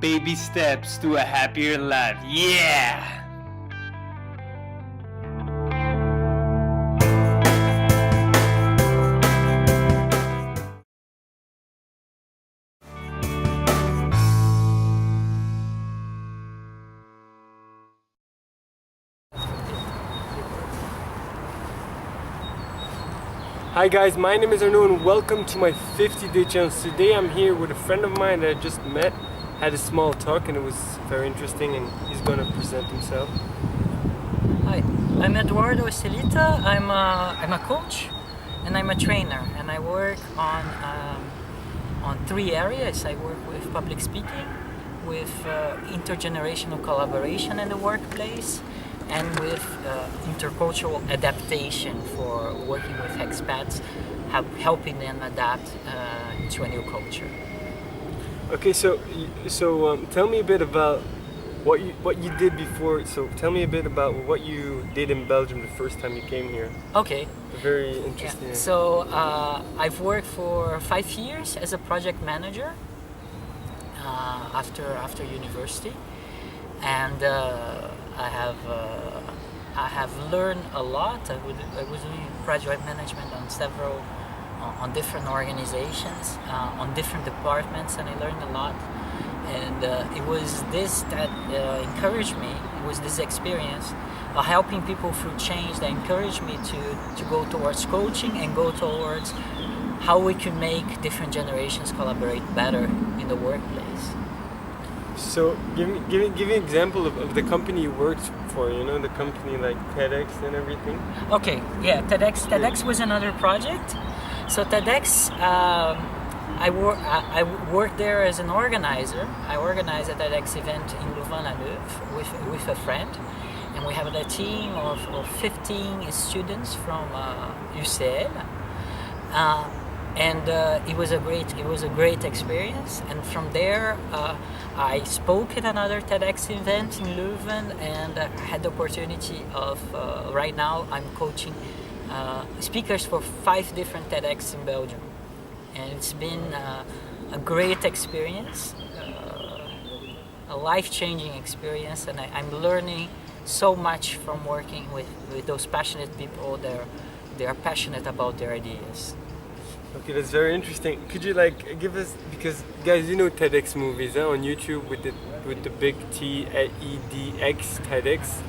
baby steps to a happier life. Yeah! Hi guys, my name is Arnaud and welcome to my 50-day challenge. Today I'm here with a friend of mine that I just met, had a small talk and it was very interesting, and he's going to present himself. Hi, I'm Eduardo Estelitta. I'm a coach and I'm a trainer, and I work on three areas. I work with public speaking, with intergenerational collaboration in the workplace, and with intercultural adaptation for working with expats, helping them adapt to a new culture. Okay, so tell me a bit about what you did before. So tell me a bit about what you did in Belgium the first time you came here. Okay. Very interesting. Yeah. So I've worked for 5 years as a project manager after university, and I have learned a lot. I was doing project management on different organizations, on different departments, and I learned a lot. And it was this that encouraged me. It was this experience of helping people through change that encouraged me to go towards coaching and go towards how we can make different generations collaborate better in the workplace. So give me an example of the company you worked for, you know, the company like TEDx and everything. Okay, yeah, TEDx was another project. So TEDx, I worked there as an organizer. I organized a TEDx event in Louvain-la-Neuve with a friend, and we have a team of 15 students from UCL. And it was a great experience. And from there, I spoke at another TEDx event in Leuven, and had the opportunity of right now I'm coaching speakers for 5 different TEDx in Belgium, and it's been a great experience, a life-changing experience, and I'm learning so much from working with those passionate people. They are passionate about their ideas. Okay, that's very interesting. Could you give us, because guys, you know TEDx movies on YouTube with the big TEDx TEDx.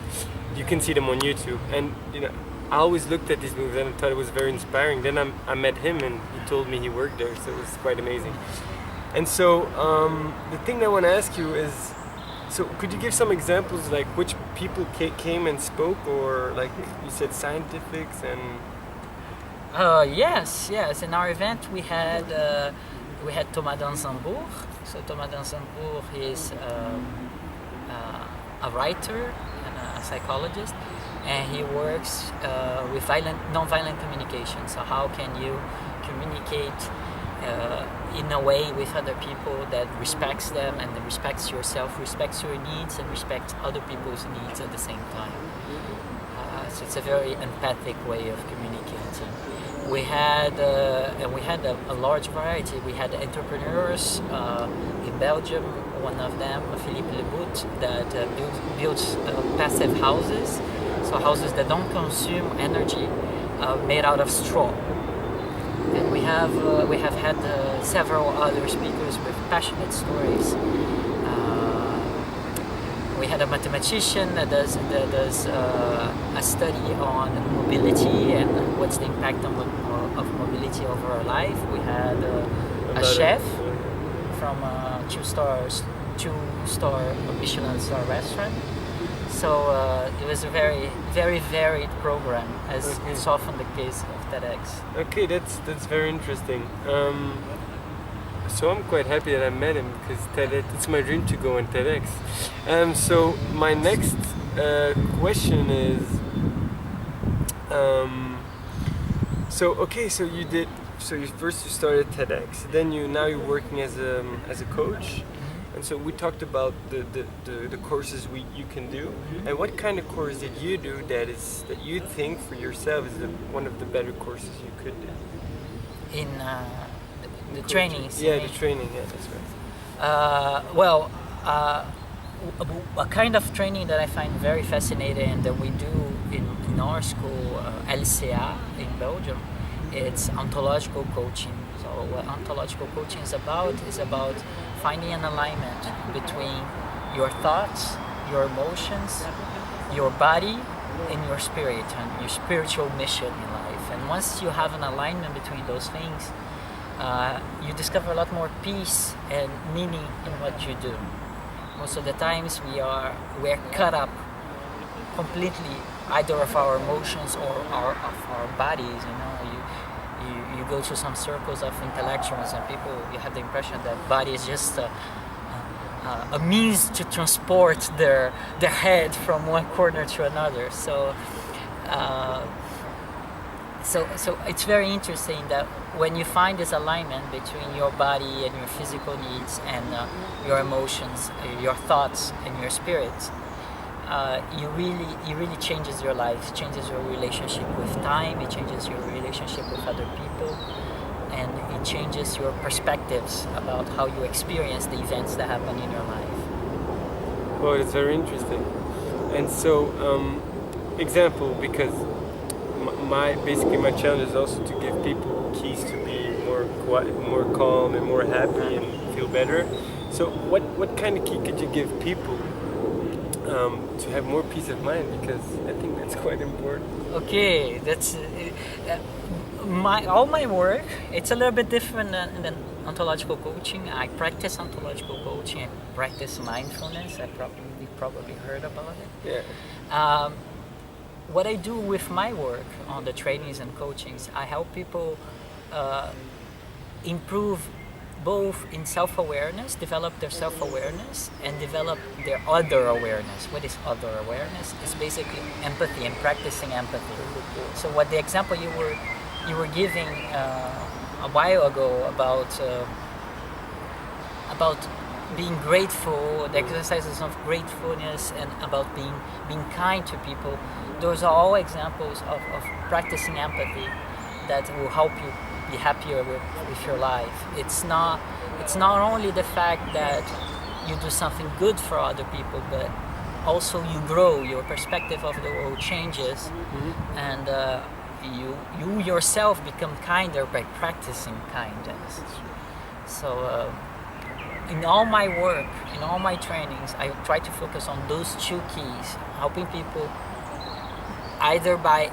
You can see them on YouTube, and you know I always looked at these movies and I thought it was very inspiring. Then I met him and he told me he worked there, so it was quite amazing. And so the thing that I want to ask you is, so could you give some examples, like which people came and spoke, or like you said scientifics and. Yes. In our event we had Thomas Dansembourg. So Thomas Dansembourg is a writer and a psychologist, and he works with non-violent communication. So how can you communicate in a way with other people that respects them and that respects yourself, respects your needs, and respects other people's needs at the same time. So it's a very empathic way of communicating. We had a large variety. We had entrepreneurs in Belgium. One of them, Philippe Lebout, that builds passive houses, so houses that don't consume energy, made out of straw. And we have had several other speakers with passionate stories. We had a mathematician that does a study on mobility and what's the impact of mobility over our life. We had a chef from a two-star Michelin star restaurant. So it was a very, very varied program, as is often the case of TEDx. Okay, that's very interesting. So I'm quite happy that I met him, because TEDx, it's my dream to go on TEDx. So my next question is, so you started TEDx, then now you're working as a coach, and so we talked about the courses you can do, and what kind of course did you do that you think for yourself is one of the better courses you could do? In the trainings. Yeah, the training. Yeah, that's right. Well, a kind of training that I find very fascinating and that we do in our school, LCA in Belgium, it's ontological coaching. So what ontological coaching is about finding an alignment between your thoughts, your emotions, your body, and your spirit, and your spiritual mission in life. And once you have an alignment between those things, you discover a lot more peace and meaning in what you do. Most of the times we're caught up completely either of our emotions or of our bodies. You go to some circles of intellectuals and people, you have the impression that body is just a means to transport their head from one corner to another. So it's very interesting that when you find this alignment between your body and your physical needs and your emotions, your thoughts and your spirit, it really changes your life, changes your relationship with time, it changes your relationship with other people, and it changes your perspectives about how you experience the events that happen in your life. Well, it's very interesting. And so, example, because basically my challenge is also to give people keys to be more quiet, more calm, and more happy and feel better. So, what kind of key could you give people to have more peace of mind? Because I think that's quite important. Okay, that's all my work. It's a little bit different than ontological coaching. I practice ontological coaching. I practice mindfulness. I probably heard about it. Yeah. What I do with my work on the trainings and coachings, I help people improve both in self-awareness, develop their self-awareness, and develop their other awareness. What is other awareness? It's basically empathy and practicing empathy. So what the example you were giving a while ago about being grateful, the exercises of gratefulness, and about being kind to people, those are all examples of practicing empathy that will help you be happier with your life. It's not only the fact that you do something good for other people, but also you grow, your perspective of the world changes, and you yourself become kinder by practicing kindness. So in all my work, in all my trainings, I try to focus on those two keys, helping people either by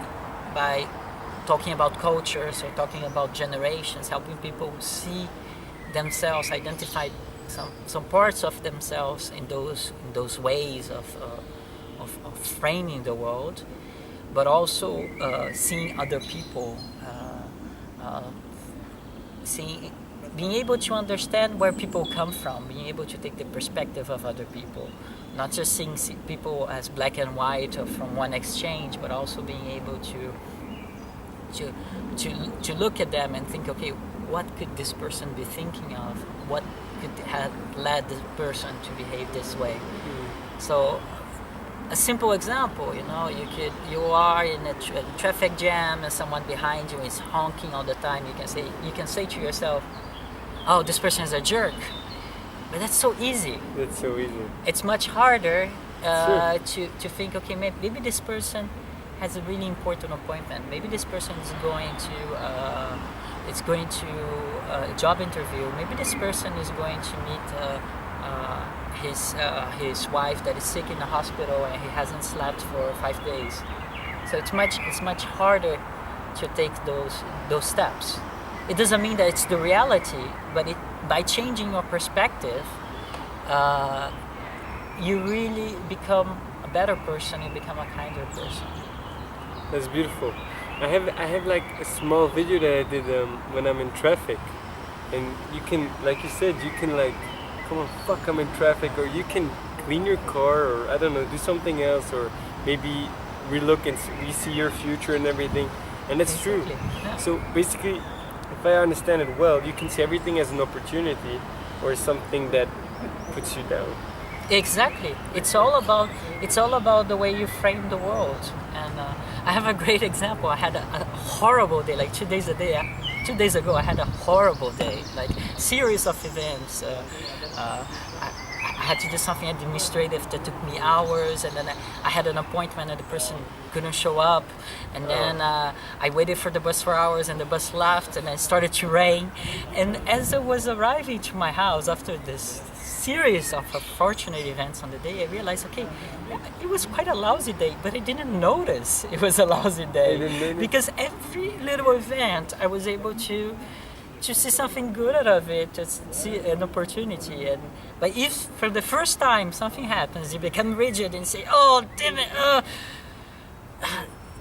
talking about cultures or talking about generations, helping people see themselves, identify some parts of themselves in those ways of framing the world, but also seeing other people, being able to understand where people come from, being able to take the perspective of other people, not just seeing people as black and white or from one exchange, but also being able to look at them and think, okay, what could this person be thinking of? What could have led this person to behave this way? So a simple example, you are in a traffic jam and someone behind you is honking all the time. You can say to yourself, oh, this person is a jerk. But that's so easy. That's so easy. It's much harder to think, okay, maybe this person has a really important appointment. Maybe this person is going to a job interview. Maybe this person is going to meet his wife that is sick in the hospital and he hasn't slept for 5 days. So it's much harder to take those steps. It doesn't mean that it's the reality, but by changing your perspective, you really become a better person. You become a kinder person. That's beautiful. I have like a small video that I did when I'm in traffic, and you can, like you said, you can like, come on, fuck, I'm in traffic, or you can clean your car, or I don't know, do something else, or maybe relook and see your future and everything, and that's Exactly. true. Yeah. So basically, if I understand it well, you can see everything as an opportunity or something that puts you down. Exactly. It's all about the way you frame the world. And I have a great example. I had a horrible day, like 2 days ago. I had a horrible day, like series of events. I had to do something administrative that took me hours, and then I had an appointment and the person couldn't show up, and then I waited for the bus for hours and the bus left, and then it started to rain. And as I was arriving to my house after this series of unfortunate events on the day, I realized, okay, it was quite a lousy day, but I didn't notice it was a lousy day because every little event I was able to see something good out of it, to see an opportunity. But if for the first time something happens, you become rigid and say, oh damn it,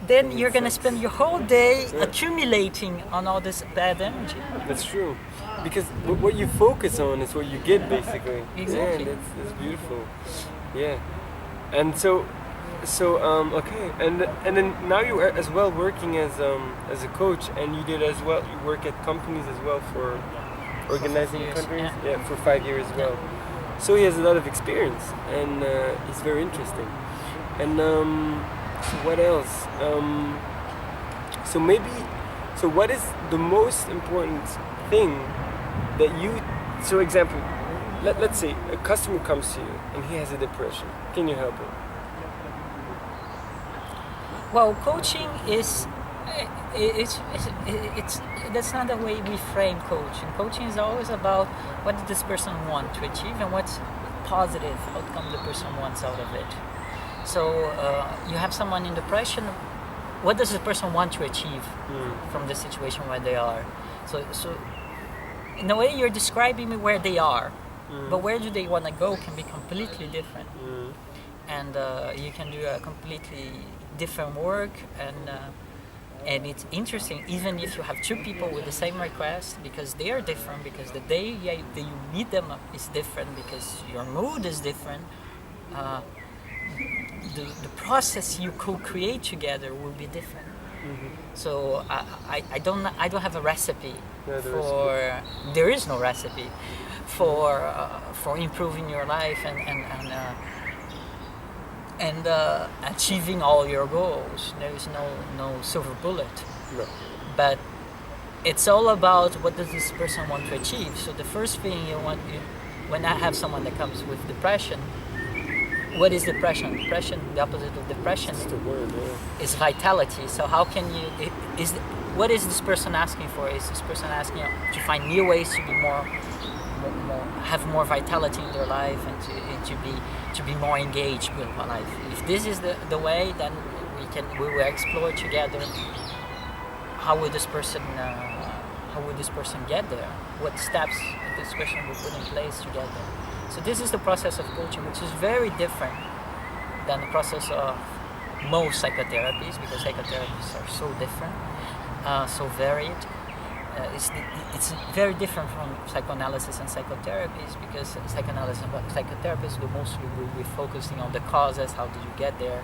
then you're gonna spend your whole day accumulating on all this bad energy. That's true. Because what you focus on is what you get, basically. Exactly. Yeah, that's beautiful. Yeah. And so okay. And then now you are as well working as a coach, and you did as well. You work at companies as well for organizing countries. Yeah, for 5 years as well. So he has a lot of experience, and he's very interesting. And so what else? So what is the most important thing that you, so example, let's say a customer comes to you and he has a depression. Can you help him? Well, coaching is, that's not the way we frame coaching. Coaching is always about what does this person want to achieve and what's positive outcome the person wants out of it. So you have someone in depression, what does the person want to achieve from the situation where they are? So in a way you're describing where they are, but where do they want to go can be completely different. And you can do a completely different work, and it's interesting even if you have two people with the same request, because they are different, because the day that you meet them is different, because your mood is different. The process you co-create together will be different. So I don't have a recipe there is no recipe for improving your life and achieving all your goals. There is no silver bullet. No. But it's all about what does this person want to achieve. So the first thing when I have someone that comes with depression, what is depression? Depression, the opposite of depression, is vitality. So how can you? What is this person asking for? Is this person asking to find new ways to be have more vitality in their life, and to be more engaged with life? If this is the way, then we will explore together. How would this person get there? What steps this person will put in place together? So this is the process of coaching, which is very different than the process of most psychotherapies, because psychotherapies are so different, so varied. It's very different from psychoanalysis and psychotherapies, because psychoanalysis and psychotherapists will be focusing on the causes, how did you get there,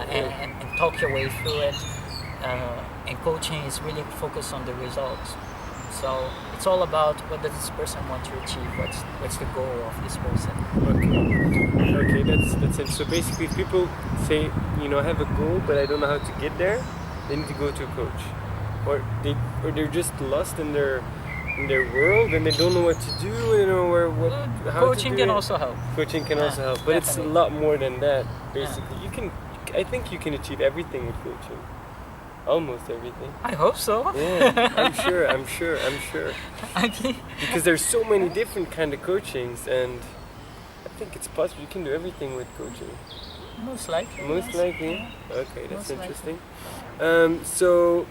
and talk your way through it. And coaching is really focused on the results. So it's all about what does this person want to achieve, what's the goal of this person. Okay, that's it. So basically, if people say, I have a goal, but I don't know how to get there, they need to go to a coach, or they're just lost in their world and they don't know what to do. How coaching can also help. Coaching can also help, but definitely. It's a lot more than that. Basically, I think you can achieve everything with coaching. Almost everything. I hope so. Yeah, I'm sure. Because there's so many different kind of coachings, and I think it's possible you can do everything with coaching. Most likely. Most likely. Okay, that's interesting. So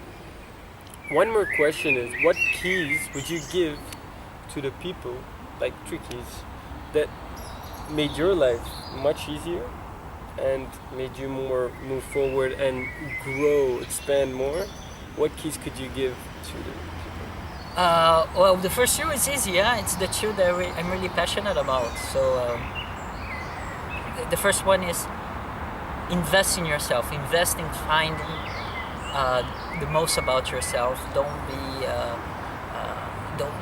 one more question is, what keys would you give to the people, like 3 keys, that made your life much easier and made you more move forward and grow, expand more? What keys could you give to the people? Well, the first 2 is easy. It's the 2 that I'm really passionate about. So the first one is invest in yourself. Invest in finding the most about yourself.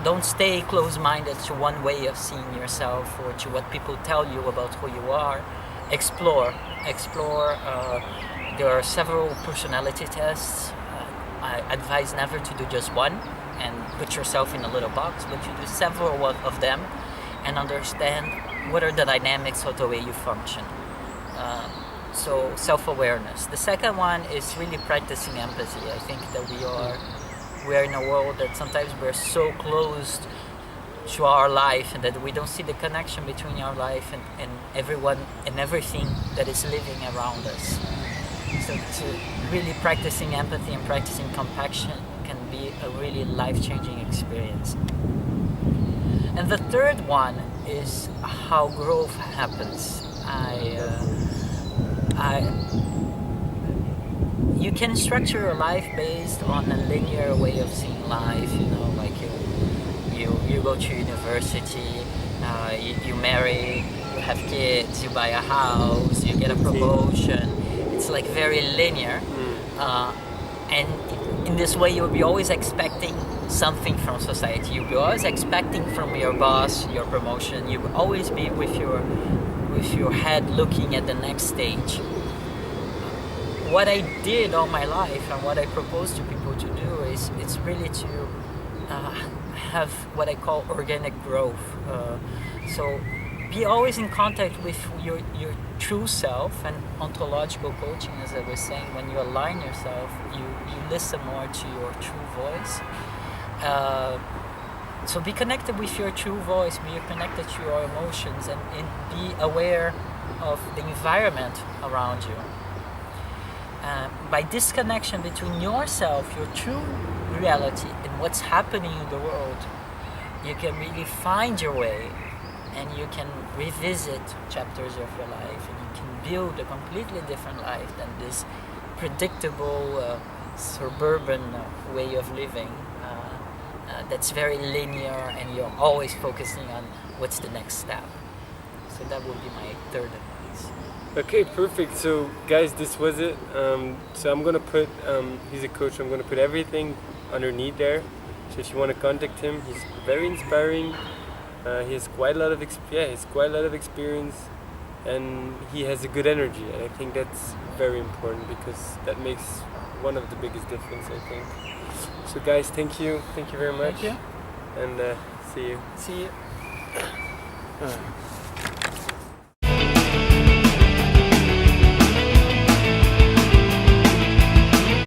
Don't stay close-minded to one way of seeing yourself or to what people tell you about who you are. Explore. There are several personality tests. I advise never to do just one and put yourself in a little box, but to do several of them and understand what are the dynamics of the way you function. So self-awareness. The second one is really practicing empathy. I think that we are in a world that sometimes we're so closed to our life and that we don't see the connection between our life and everyone and everything that is living around us. So to really practicing empathy and practicing compassion can be a really life-changing experience. And the third one is how growth happens. You can structure your life based on a linear way of seeing life, like you go to university, you marry, you have kids, you buy a house, you get a promotion. It's like very linear, and in this way you'll be always expecting something from society. You'll be always expecting from your boss your promotion. You will always be with your head looking at the next stage. What I did all my life and what I propose to people to do is it's really to have what I call organic growth. So be always in contact with your true self, and ontological coaching, as I was saying, when you align yourself, you listen more to your true voice. So be connected with your true voice, be connected to your emotions, and be aware of the environment around you. By this connection between yourself, your true reality, and what's happening in the world, you can really find your way, and you can revisit chapters of your life, and you can build a completely different life than this predictable suburban way of living that's very linear, and you're always focusing on what's the next step. So that would be my third advice. Okay, perfect. So guys, this was it. So I'm gonna put, he's a coach, I'm gonna put everything underneath there. So if you want to contact him, he's very inspiring. He has quite a lot of experience, and he has a good energy. And I think that's very important because that makes one of the biggest difference, I think. So guys, thank you very much. Thank you. And see you. See you.